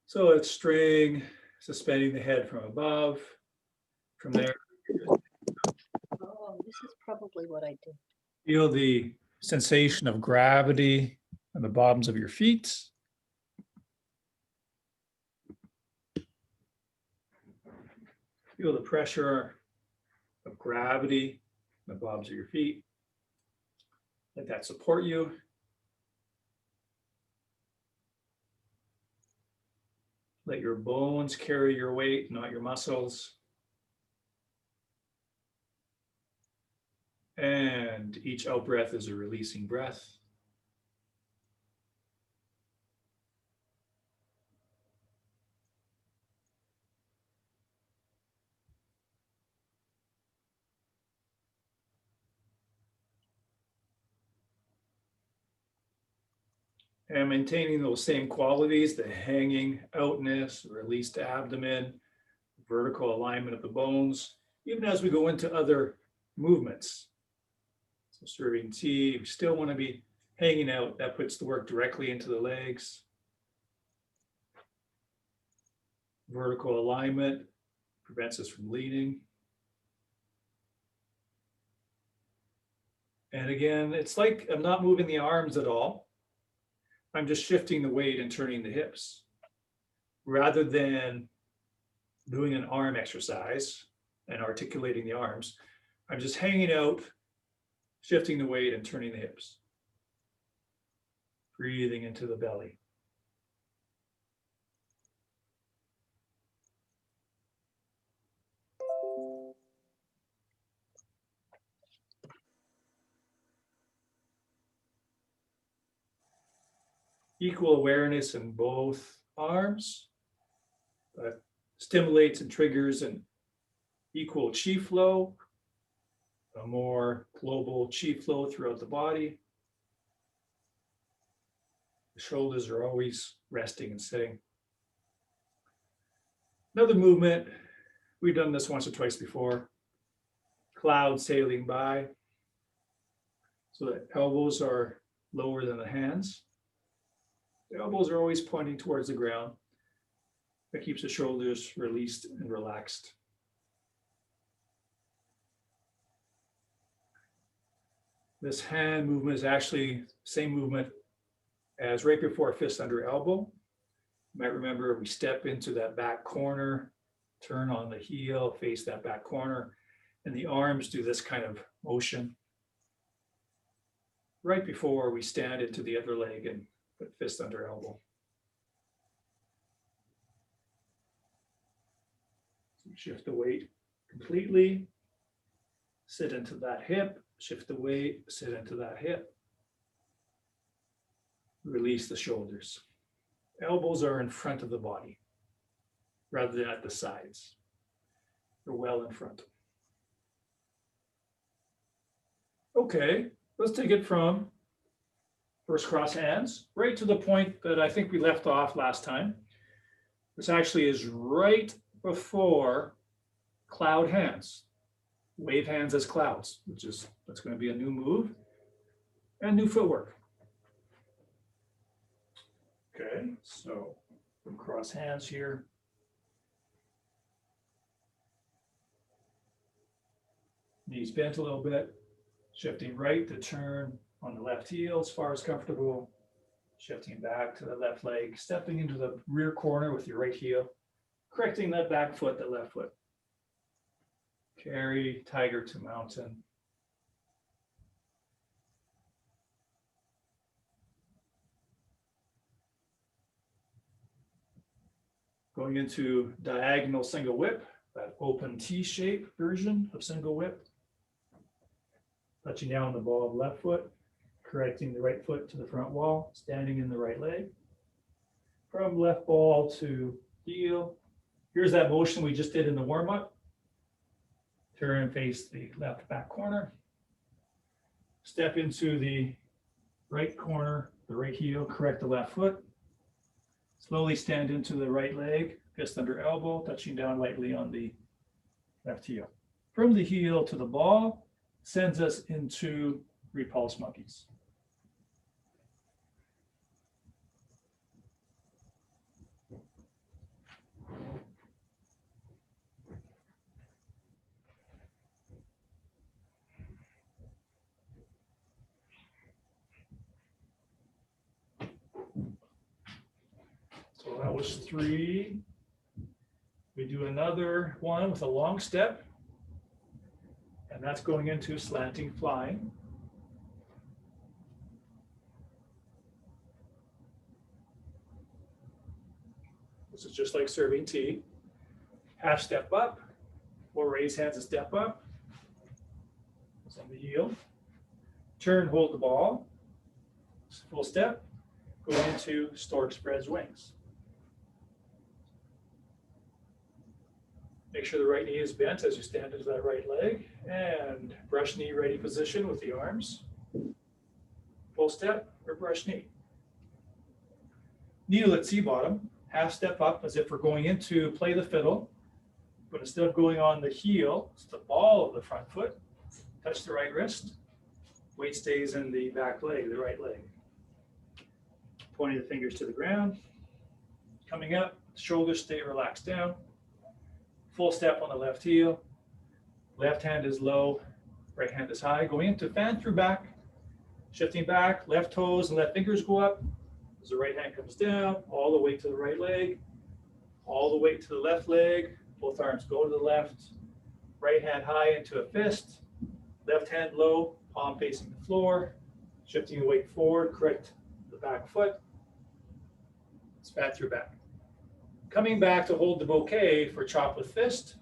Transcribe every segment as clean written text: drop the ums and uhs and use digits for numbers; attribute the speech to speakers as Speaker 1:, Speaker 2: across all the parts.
Speaker 1: So it's string, suspending the head from above. From there,
Speaker 2: Oh, this is probably what I did.
Speaker 1: feel the sensation of gravity on the bottoms of your feet. Feel the pressure of gravity on the bottoms of your feet. Let that support you. Let your bones carry your weight, not your muscles. And each out breath is a releasing breath. And maintaining those same qualities, the hanging outness, released abdomen, vertical alignment of the bones, even as we go into other movements. So serving tea, we still want to be hanging out. That puts the work directly into the legs. Vertical alignment prevents us from leaning. And again, it's like I'm not moving the arms at all. I'm just shifting the weight and turning the hips. Rather than doing an arm exercise and articulating the arms, I'm just hanging out, shifting the weight and turning the hips. Breathing into the belly. Equal awareness in both arms, but stimulates and triggers an equal chi flow, a more global chi flow throughout the body. The shoulders are always resting and sitting. Another movement, we've done this once or twice before. Cloud sailing by. So the elbows are lower than the hands. The elbows are always pointing towards the ground. That keeps the shoulders released and relaxed. This hand movement is actually the same movement as right before fist under elbow. You might remember we step into that back corner, turn on the heel, face that back corner, and the arms do this kind of motion right before we stand into the other leg and put fist under elbow. So shift the weight completely, sit into that hip, shift the weight, sit into that hip. Release the shoulders. Elbows are in front of the body rather than at the sides. They're well in front. Okay, let's take it from first cross hands right to the point that I think we left off last time. This actually is right before cloud hands. Wave hands as clouds, that's going to be a new move and new footwork. Okay, so from cross hands here. Knees bent a little bit, shifting right to turn on the left heel as far as comfortable, shifting back to the left leg, stepping into the rear corner with your right heel, correcting that back foot, that left foot. Carry tiger to mountain. Going into diagonal single whip, that open T-shape version of single whip. Touching down the ball of left foot, correcting the right foot to the front wall, standing in the right leg. From left ball to heel. Here's that motion we just did in the warm-up. Turn and face the left back corner. Step into the right corner, the right heel, correct the left foot. Slowly stand into the right leg, fist under elbow, touching down lightly on the left heel. From the heel to the ball, sends us into repulse monkeys. So that was 3. We do another one with a long step, and that's going into slanting flying. This is just like serving tea. Half step up, or raise hands and step up. It's on the heel. Turn, hold the ball. Full step, going into stork spreads wings. Make sure the right knee is bent as you stand into that right leg, and brush knee ready position with the arms. Full step or brush knee. Needle at C bottom, half step up as if we're going into play the fiddle, but instead of going on the heel, it's the ball of the front foot. Touch the right wrist. Weight stays in the back leg, the right leg. Pointing the fingers to the ground. Coming up, shoulders stay relaxed down. Full step on the left heel. Left hand is low, right hand is high. Going into fan through back. Shifting back, left toes and left fingers go up. As the right hand comes down, all the way to the right leg. All the way to the left leg. Both arms go to the left. Right hand high into a fist. Left hand low, palm facing the floor. Shifting the weight forward, correct the back foot. It's fan through back. Coming back to hold the bouquet for chop with fist.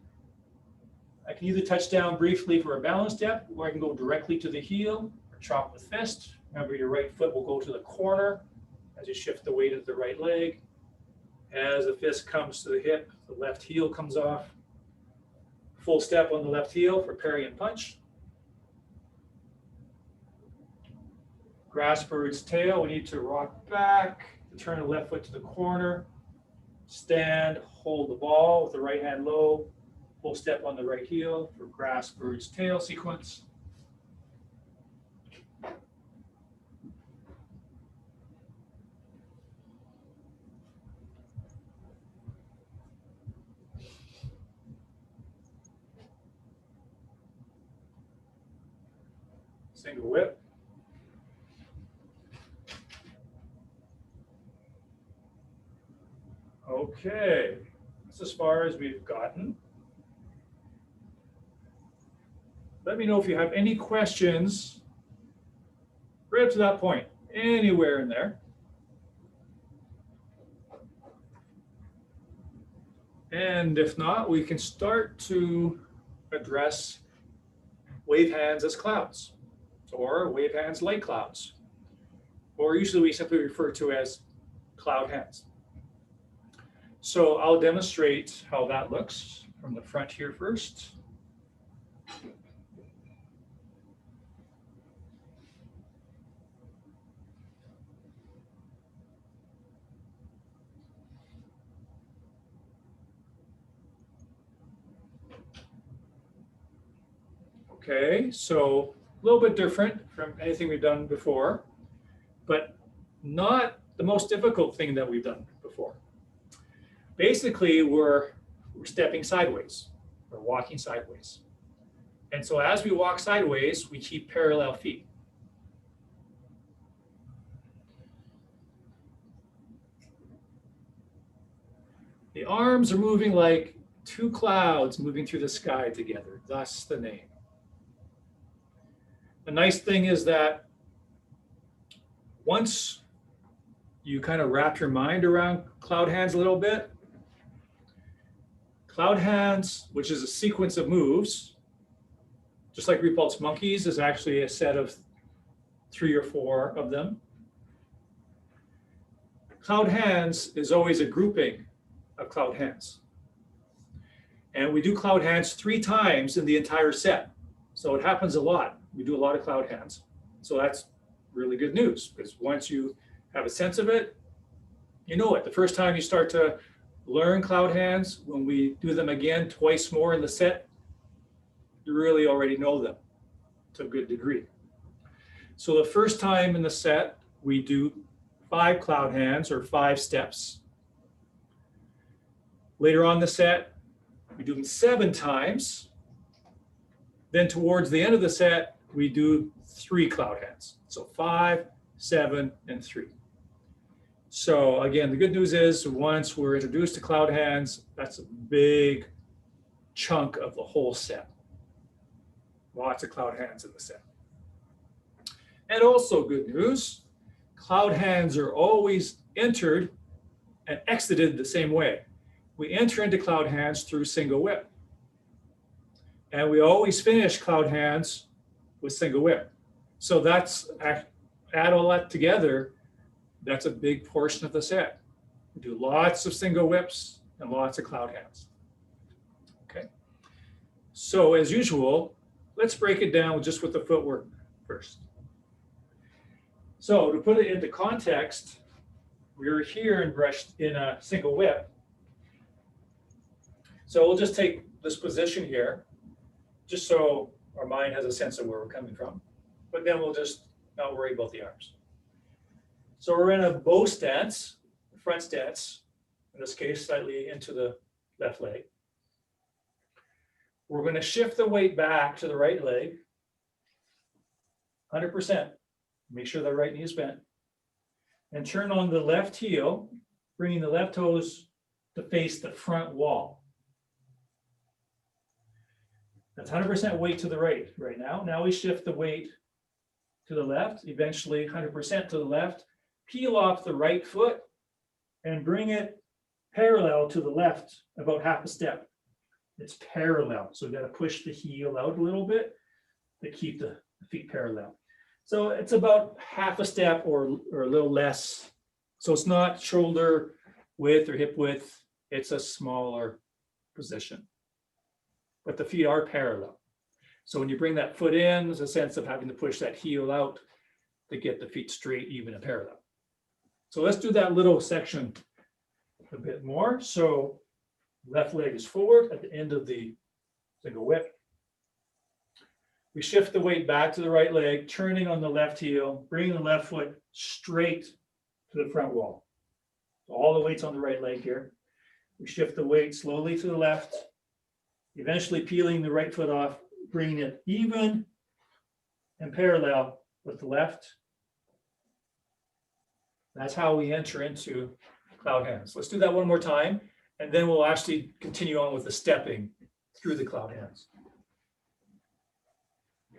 Speaker 1: I can either touch down briefly for a balance step, or I can go directly to the heel or chop with fist. Remember, your right foot will go to the corner as you shift the weight of the right leg. As the fist comes to the hip, the left heel comes off. Full step on the left heel for parry and punch. Grass bird's tail, we need to rock back, to turn the left foot to the corner. Stand, hold the ball with the right hand low. Full step on the right heel for grass bird's tail sequence. Single whip. Okay, that's as far as we've gotten. Let me know if you have any questions right up to that point, anywhere in there. And if not, we can start to address wave hands as clouds, or wave hands like clouds, or usually we simply refer to as cloud hands. So I'll demonstrate how that looks from the front here first. Okay, so a little bit different from anything we've done before, but not the most difficult thing that we've done before. Basically, we're stepping sideways, we're walking sideways. And so as we walk sideways, we keep parallel feet. The arms are moving like two clouds moving through the sky together, thus the name. The nice thing is that once you kind of wrap your mind around cloud hands a little bit, cloud hands, which is a sequence of moves, just like repulsed monkeys, is actually a set of 3 or 4 of them. Cloud hands is always a grouping of cloud hands. And we do cloud hands 3 times in the entire set. So it happens a lot. We do a lot of cloud hands. So that's really good news, because once you have a sense of it, you know it. The first time you start to learn cloud hands, when we do them again twice more in the set, you really already know them to a good degree. So the first time in the set, we do 5 cloud hands or 5 steps. Later on in the set, we do them 7 times. Then towards the end of the set, we do 3 cloud hands. So 5, 7, and 3. So again, the good news is once we're introduced to cloud hands, that's a big chunk of the whole set. Lots of cloud hands in the set. And also good news, cloud hands are always entered and exited the same way. We enter into cloud hands through single whip. And we always finish cloud hands with single whip. So that's, add all that together, that's a big portion of the set. We do lots of single whips and lots of cloud hands. Okay. So as usual, let's break it down just with the footwork first. So to put it into context, we're here in a single whip. So we'll just take this position here, just so our mind has a sense of where we're coming from. But then we'll just not worry about the arms. So we're in a bow stance, front stance, in this case, slightly into the left leg. We're going to shift the weight back to the right leg, 100%. Make sure the right knee is bent. And turn on the left heel, bringing the left toes to face the front wall. That's 100% weight to the right now. Now we shift the weight to the left, eventually 100% to the left. Peel off the right foot and bring it parallel to the left, about half a step. It's parallel. So we've got to push the heel out a little bit to keep the feet parallel. So it's about half a step or a little less. So it's not shoulder width or hip width. It's a smaller position. But the feet are parallel. So when you bring that foot in, there's a sense of having to push that heel out to get the feet straight, even and parallel. So let's do that little section a bit more. So left leg is forward at the end of the single whip. We shift the weight back to the right leg, turning on the left heel, bringing the left foot straight to the front wall. So all the weight's on the right leg here. We shift the weight slowly to the left, eventually peeling the right foot off, bringing it even and parallel with the left. That's how we enter into cloud hands. Let's do that one more time, and then we'll actually continue on with the stepping through the cloud hands.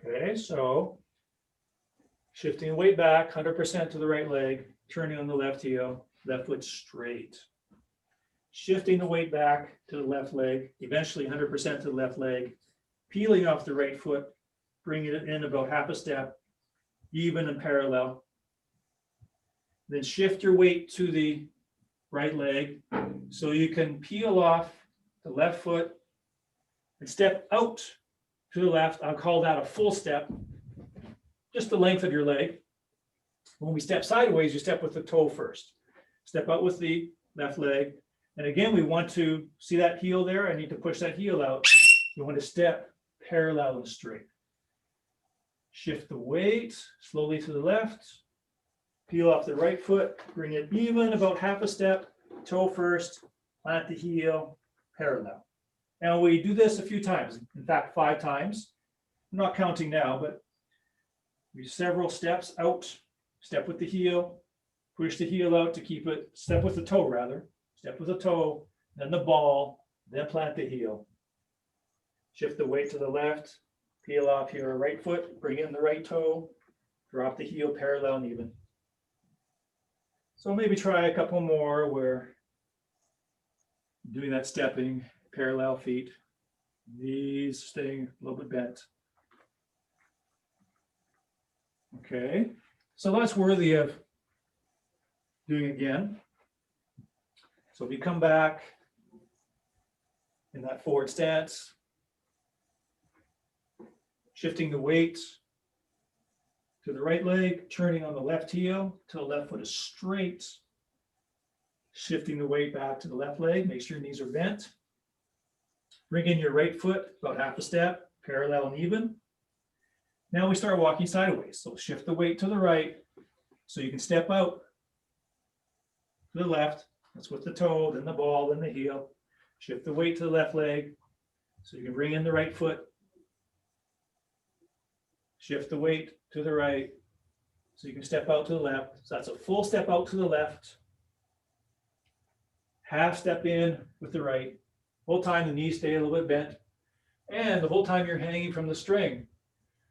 Speaker 1: Okay, so shifting the weight back 100% to the right leg, turning on the left heel, left foot straight. Shifting the weight back to the left leg, eventually 100% to the left leg, peeling off the right foot, bringing it in about half a step, even and parallel. Then shift your weight to the right leg so you can peel off the left foot and step out to the left. I'll call that a full step, just the length of your leg. When we step sideways, you step with the toe first. Step out with the left leg. And again, we want to see that heel there. I need to push that heel out. You want to step parallel and straight. Shift the weight slowly to the left. Peel off the right foot. Bring it even about half a step. Toe first. Plant the heel parallel. And we do this a few times. In fact, 5 times. I'm not counting now, but we do several steps out. Step with the heel. Push the heel out to keep it. Step with the toe rather. Step with the toe, then the ball, then plant the heel. Shift the weight to the left, peel off your right foot, bring in the right toe, drop the heel parallel and even. So maybe try a couple more where doing that stepping, parallel feet, knees staying a little bit bent. Okay, so that's worthy of doing again. So if you come back in that forward stance, shifting the weight to the right leg, turning on the left heel till the left foot is straight, shifting the weight back to the left leg, make sure your knees are bent. Bring in your right foot about half a step, parallel and even. Now we start walking sideways. So shift the weight to the right so you can step out to the left. That's with the toe, then the ball, then the heel. Shift the weight to the left leg so you can bring in the right foot. Shift the weight to the right so you can step out to the left. So that's a full step out to the left half step in with the right. Whole time the knees stay a little bit bent. And the whole time you're hanging from the string.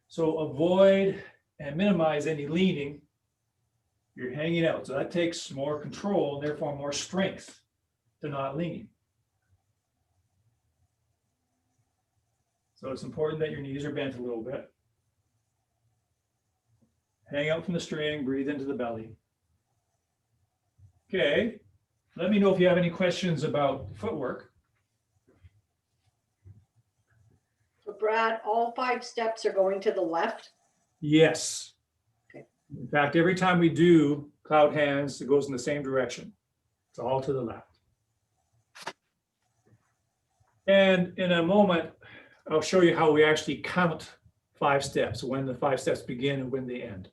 Speaker 1: So avoid and minimize any leaning. You're hanging out. So that takes more control and therefore more strength to not lean. So it's important that your knees are bent a little bit. Hang out from the string, breathe into the belly. Okay, let me know if you have any questions about footwork.
Speaker 2: So Brad, all 5 steps are going to the left?
Speaker 1: Yes.
Speaker 2: Okay.
Speaker 1: In fact, every time we do cloud hands, it goes in the same direction. It's all to the left. And in a moment, I'll show you how we actually count 5 steps, when the 5 steps begin and when they end.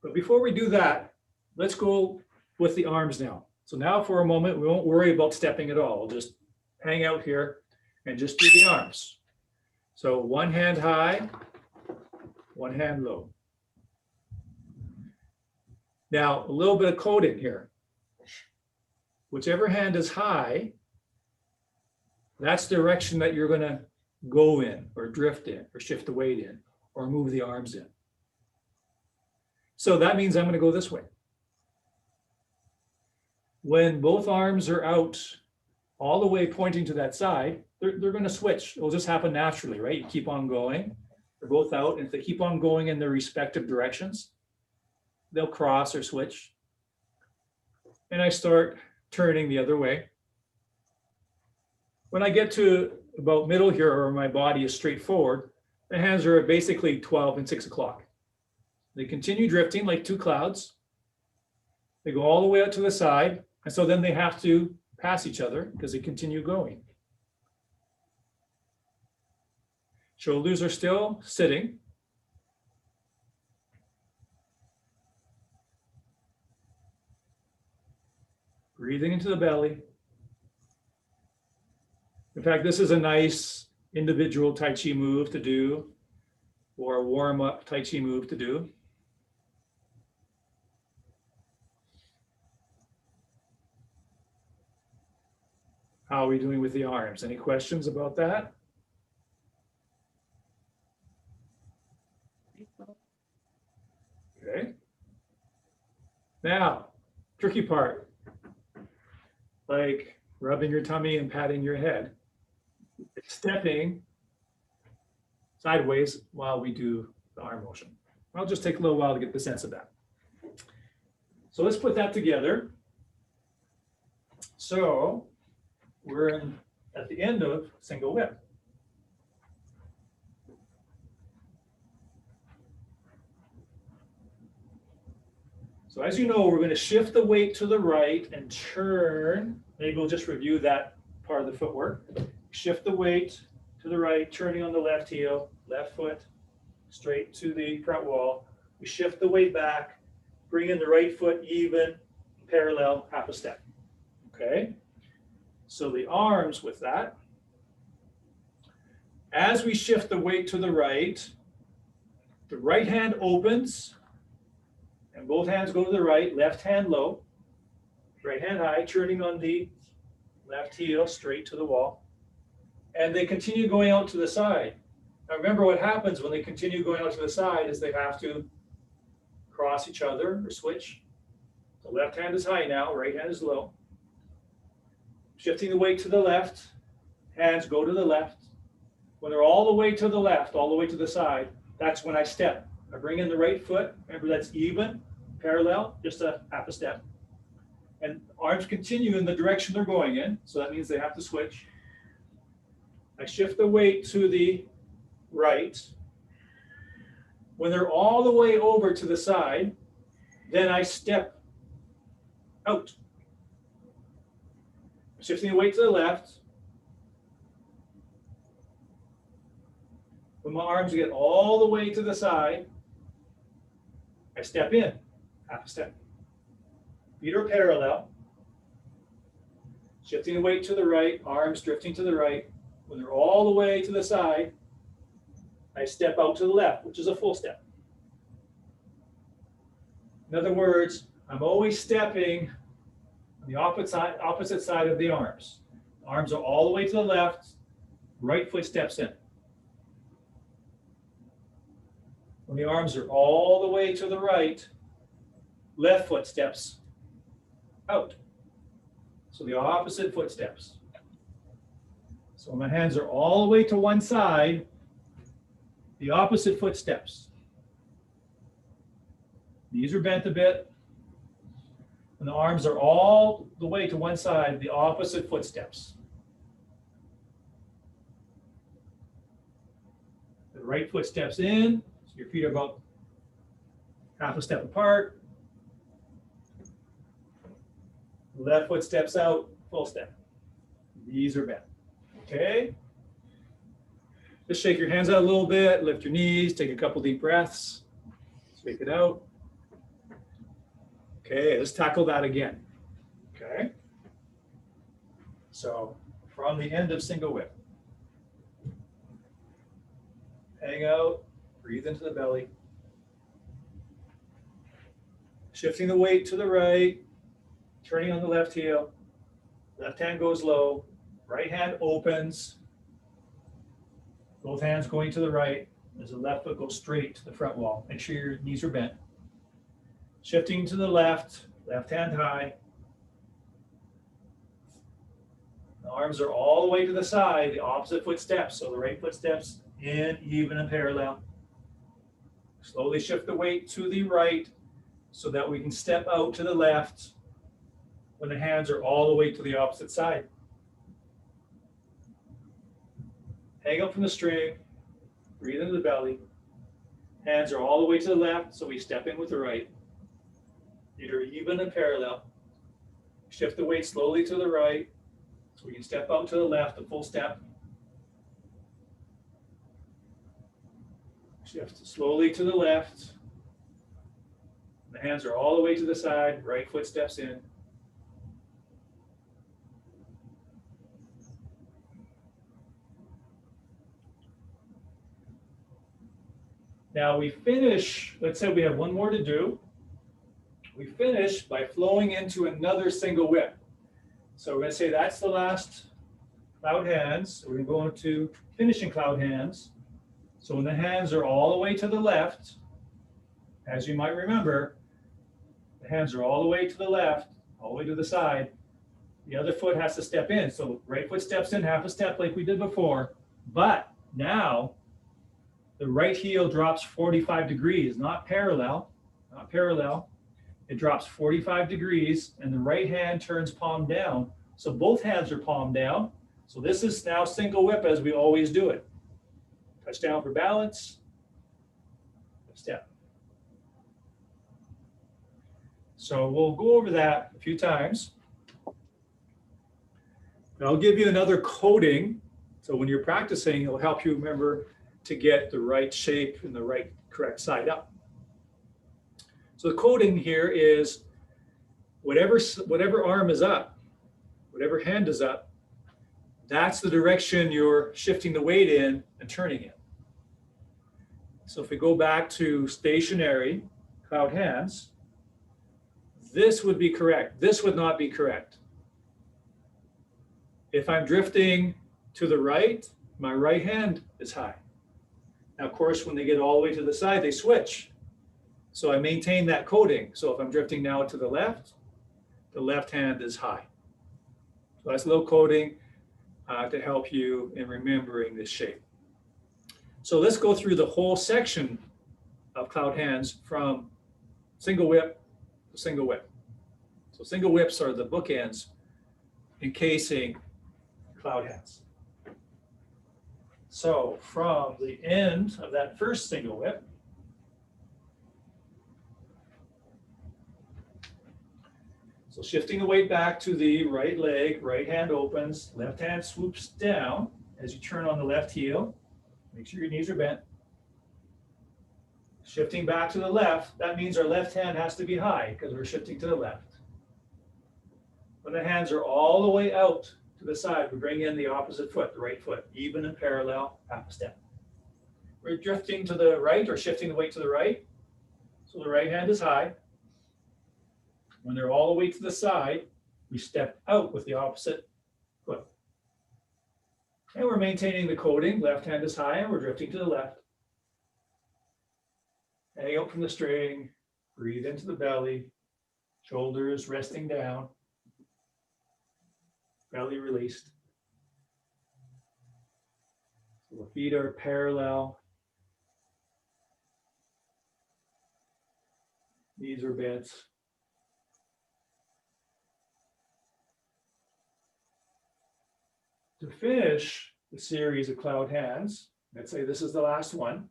Speaker 1: But before we do that, let's go with the arms now. So now for a moment, we won't worry about stepping at all. We'll just hang out here and just do the arms. So one hand high, one hand low. Now, a little bit of coding here. Whichever hand is high, that's the direction that you're going to go in or drift in or shift the weight in or move the arms in. So that means I'm going to go this way. When both arms are out all the way pointing to that side, they're going to switch. It'll just happen naturally, right? You keep on going. They're both out. And if they keep on going in their respective directions, they'll cross or switch. And I start turning the other way. When I get to about middle here, or my body is straight forward, the hands are basically 12 and 6 o'clock. They continue drifting like 2 clouds. They go all the way out to the side. And so then they have to pass each other because they continue going. Shoulders are still sitting. Breathing into the belly. In fact, this is a nice individual Tai Chi move to do, or a warm-up Tai Chi move to do. How are we doing with the arms? Any questions about that? Okay. Now, tricky part, like rubbing your tummy and patting your head, stepping sideways while we do the arm motion. I'll just take a little while to get the sense of that. So let's put that together. So we're at the end of single whip. So as you know, we're going to shift the weight to the right and turn. Maybe we'll just review that part of the footwork. Shift the weight to the right, turning on the left heel, left foot straight to the front wall. We shift the weight back, bring in the right foot even, parallel, half a step. Okay? So the arms with that. As we shift the weight to the right hand opens, and both hands go to the right, left hand low, right hand high, turning on the left heel straight to the wall. And they continue going out to the side. Now remember what happens when they continue going out to the side is they have to cross each other or switch. The left hand is high now, right hand is low. Shifting the weight to the left, hands go to the left. When they're all the way to the left, all the way to the side, that's when I step. I bring in the right foot. Remember, that's even, parallel, just a half a step. And arms continue in the direction they're going in, so that means they have to switch. I shift the weight to the right. When they're all the way over to the side, then I step out. Shifting the weight to the left. When my arms get all the way to the side, I step in, half a step. Feet are parallel. Shifting the weight to the right, arms drifting to the right. When they're all the way to the side, I step out to the left, which is a full step. In other words, I'm always stepping the opposite side of the arms. Arms are all the way to the left, right foot steps in. When the arms are all the way to the right, left foot steps out. So the opposite foot steps. So when my hands are all the way to one side, the opposite foot steps. Knees are bent a bit. When the arms are all the way to one side, the opposite foot steps. The right foot steps in, so your feet are about half a step apart. The left foot steps out, full step. Knees are bent. Okay? Just shake your hands out a little bit, lift your knees, take a couple deep breaths, shake it out. Okay, let's tackle that again. Okay? So from the end of single whip, hang out, breathe into the belly. Shifting the weight to the right, turning on the left heel. Left hand goes low, right hand opens. Both hands going to the right as the left foot goes straight to the front wall. Make sure your knees are bent. Shifting to the left, left hand high. The arms are all the way to the side, the opposite foot steps. So the right foot steps in, even and parallel. Slowly shift the weight to the right so that we can step out to the left when the hands are all the way to the opposite side. Hang up from the string, breathe into the belly. Hands are all the way to the left, so we step in with the right. Feet are even and parallel. Shift the weight slowly to the right, so we can step out to the left, a full step. Shift slowly to the left. The hands are all the way to the side, right foot steps in. Now we finish, let's say we have one more to do. We finish by flowing into another single whip. So we're going to say that's the last cloud hands. We're going to go into finishing cloud hands. So when the hands are all the way to the left, as you might remember, the hands are all the way to the left, all the way to the side. The other foot has to step in. So right foot steps in half a step like we did before. But now the right heel drops 45 degrees, not parallel, not parallel. It drops 45 degrees and the right hand turns palm down. So both hands are palm down. So this is now single whip as we always do it. Touch down for balance, step. So we'll go over that a few times. And I'll give you another coding. So when you're practicing, it'll help you remember to get the right shape and the right correct side up. So the coding here is whatever arm is up, whatever hand is up, that's the direction you're shifting the weight in and turning it. So if we go back to stationary cloud hands, this would be correct. This would not be correct. If I'm drifting to the right, my right hand is high. Now, of course, when they get all the way to the side, they switch. So I maintain that coding. So if I'm drifting now to the left hand is high. So that's a little coding to help you in remembering this shape. So let's go through the whole section of cloud hands from single whip to single whip. So single whips are the bookends encasing cloud hands. So from the end of that first single whip, so shifting the weight back to the right leg, right hand opens, left hand swoops down as you turn on the left heel. Make sure your knees are bent. Shifting back to the left, that means our left hand has to be high because we're shifting to the left. When the hands are all the way out to the side, we bring in the opposite foot, the right foot, even and parallel, half a step. We're drifting to the right or shifting the weight to the right. So the right hand is high. When they're all the way to the side, we step out with the opposite foot. And we're maintaining the coding, left hand is high, and we're drifting to the left. Hang out from the string, breathe into the belly, shoulders resting down, belly released. So the feet are parallel. Knees are bent. To finish the series of cloud hands, let's say this is the last one.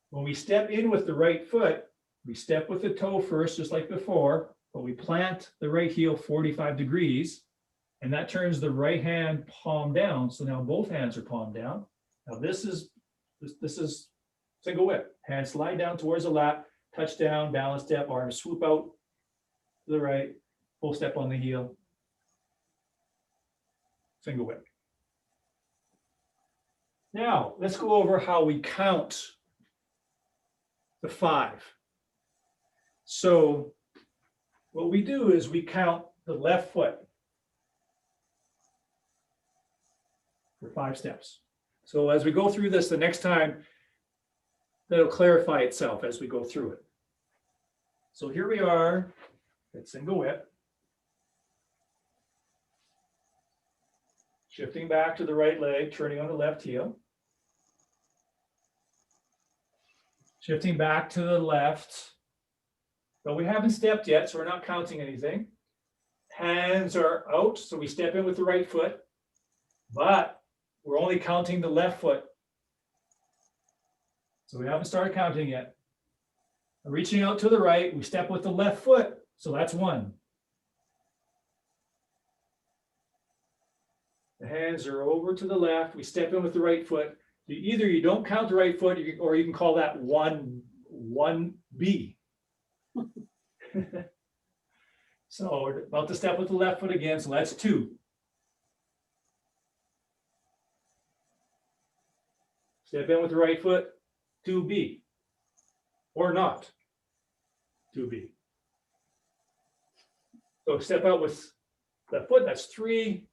Speaker 1: When we step in with the right foot, we step with the toe first, just like before, but we plant the right heel 45 degrees, and that turns the right hand palm down. So now both hands are palm down. Now this is single whip. Hands slide down towards the lap, touch down, balance step, arms swoop out to the right, full step on the heel. Single whip. Now, let's go over how we count the 5. So what we do is we count the left foot for 5 steps. So as we go through this the next time, that'll clarify itself as we go through it. So here we are at single whip. Shifting back to the right leg, turning on the left heel. Shifting back to the left. But we haven't stepped yet, so we're not counting anything. Hands are out, so we step in with the right foot, but we're only counting the left foot. So we haven't started counting yet. Reaching out to the right, we step with the left foot, so that's 1. The hands are over to the left. We step in with the right foot. Either you don't count the right foot, or you can call that 1B. So we're about to step with the left foot again, so that's 2. Step in with the right foot, 2B. Or not, 2B. So step out with the foot, that's 3.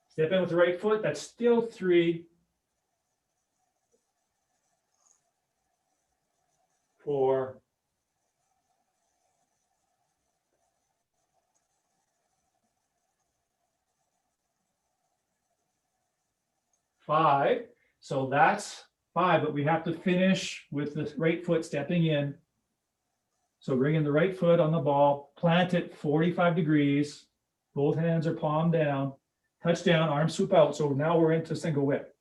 Speaker 1: Step in with the right foot, that's still 3. 4. 5. So that's 5, but we have to finish with the right foot stepping in. So bring in the right foot on the ball, plant it 45 degrees. Both hands are palm down. Touch down, arm swoop out. So now we're into single whip.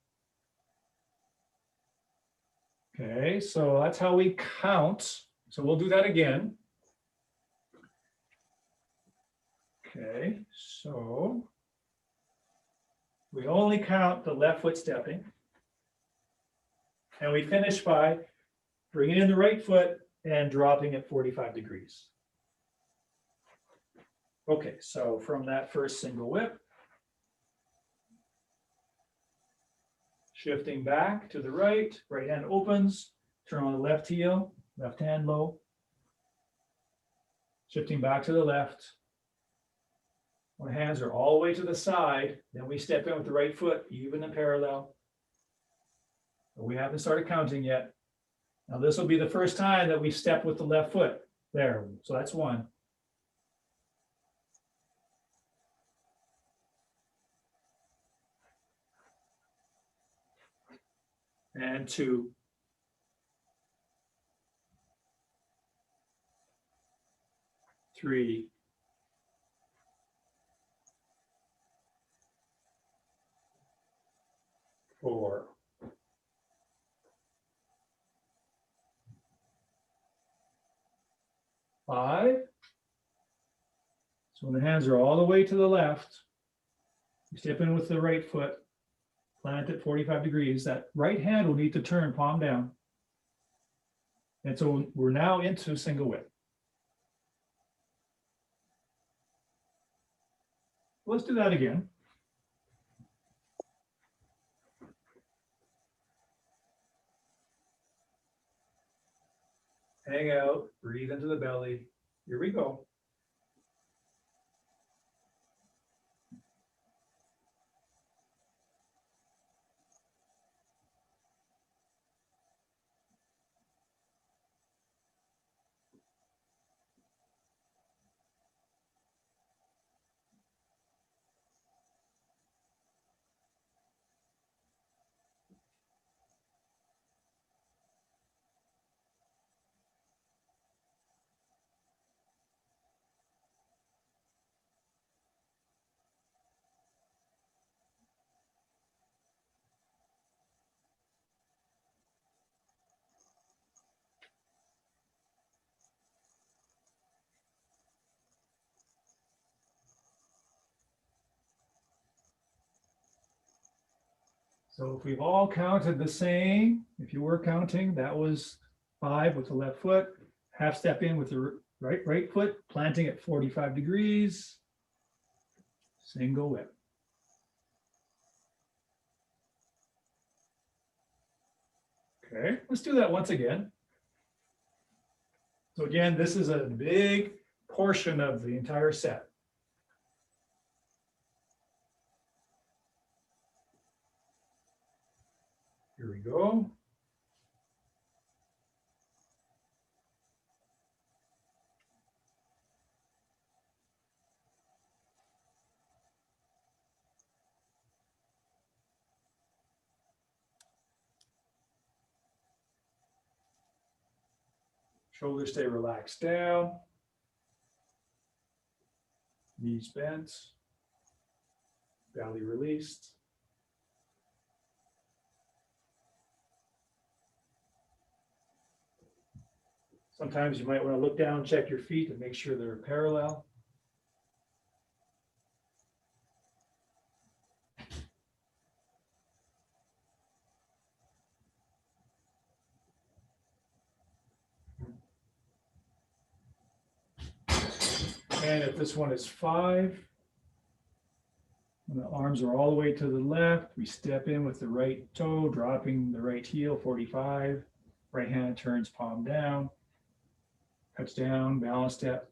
Speaker 1: Okay, so that's how we count. So we'll do that again. Okay, so we only count the left foot stepping. And we finish by bringing in the right foot and dropping it 45 degrees. Okay, so from that first single whip, shifting back to the right, right hand opens, turn on the left heel, left hand low. Shifting back to the left. When hands are all the way to the side, then we step in with the right foot, even and parallel. But we haven't started counting yet. Now this will be the first time that we step with the left foot. There, so that's 1. And 2. 3. 4. 5. So when the hands are all the way to the left, you step in with the right foot, plant it 45 degrees. That right hand will need to turn palm down. And so we're now into single whip. Let's do that again. Hang out, breathe into the belly, Here we go. So if we've all counted the same, if you were counting, that was 5 with the left foot, half step in with the right foot, planting at 45 degrees, single whip. Okay, let's do that once again. So again, this is a big portion of the entire set. Here we go. Shoulders stay relaxed down. Knees bent. Belly released. Sometimes you might want to look down, check your feet and make sure they're parallel. And if this one is 5, and the arms are all the way to the left, we step in with the right toe, dropping the right heel, 45. Right hand turns palm down, cuts down, balance step,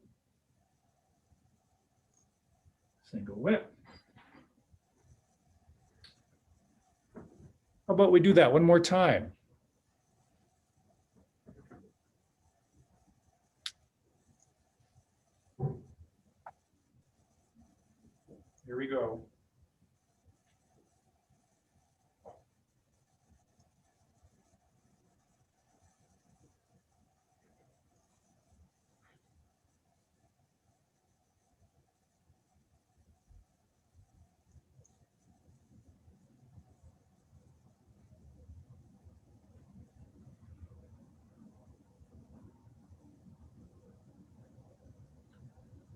Speaker 1: single whip. How about we do that one more time? Here we go.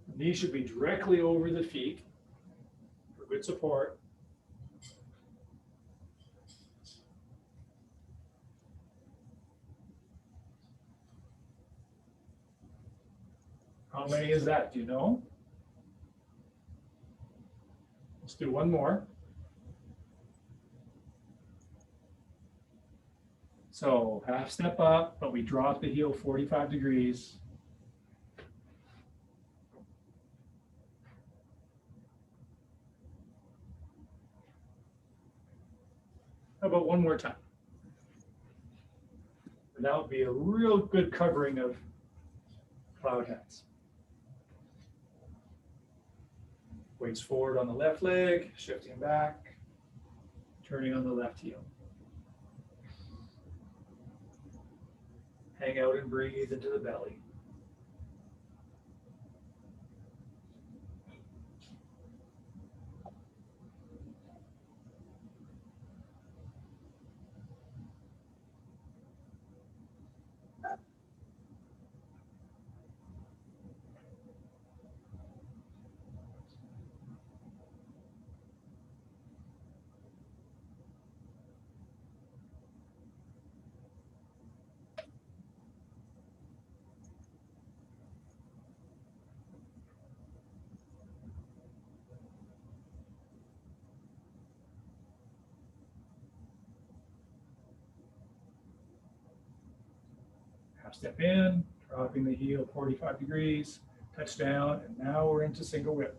Speaker 1: The knees should be directly over the feet for good support. How many is that? Do you know? Let's do one more. So half step up, but we drop the heel 45 degrees. How about one more time? And that would be a real good covering of cloud hats. Weights forward on the left leg, shifting back, turning on the left heel. Hang out and breathe into the belly. Half step in, dropping the heel 45 degrees, touch down, and now we're into single whip.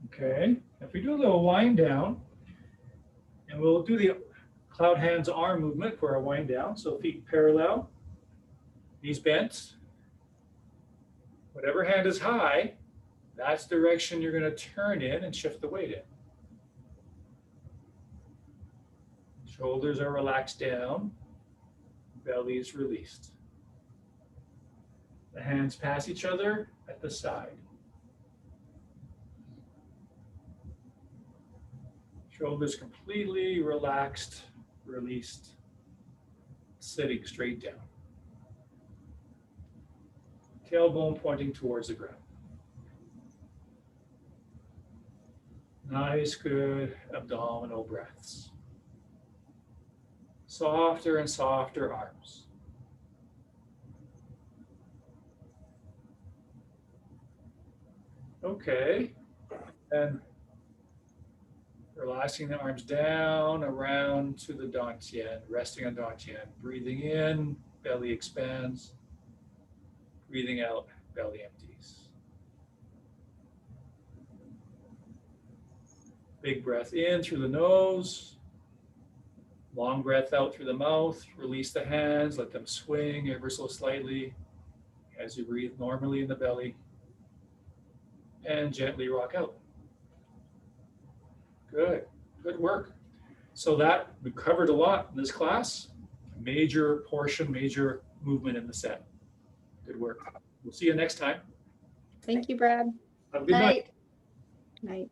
Speaker 1: Okay, if we do a little wind down, and we'll do the cloud hands arm movement for our wind down. So feet parallel, knees bent. Whatever hand is high, that's the direction you're going to turn in and shift the weight in. Shoulders are relaxed down, belly is released. The hands pass each other at the side. Shoulders completely relaxed, released, sitting straight down. Tailbone pointing towards the ground. Nice, good abdominal breaths. Softer and softer arms. Okay, and relaxing the arms down, around to the dantian, resting on dantian. Breathing in, belly expands. Breathing out, belly empties. Big breath in through the nose. Long breath out through the mouth. Release the hands, let them swing ever so slightly as you breathe normally in the belly. And gently rock out. Good, good work. So that we covered a lot in this class. Major portion, major movement in the set. Good work. We'll see you next time.
Speaker 3: Thank you, Brad.
Speaker 1: Have a good night.
Speaker 2: Night.
Speaker 3: Night.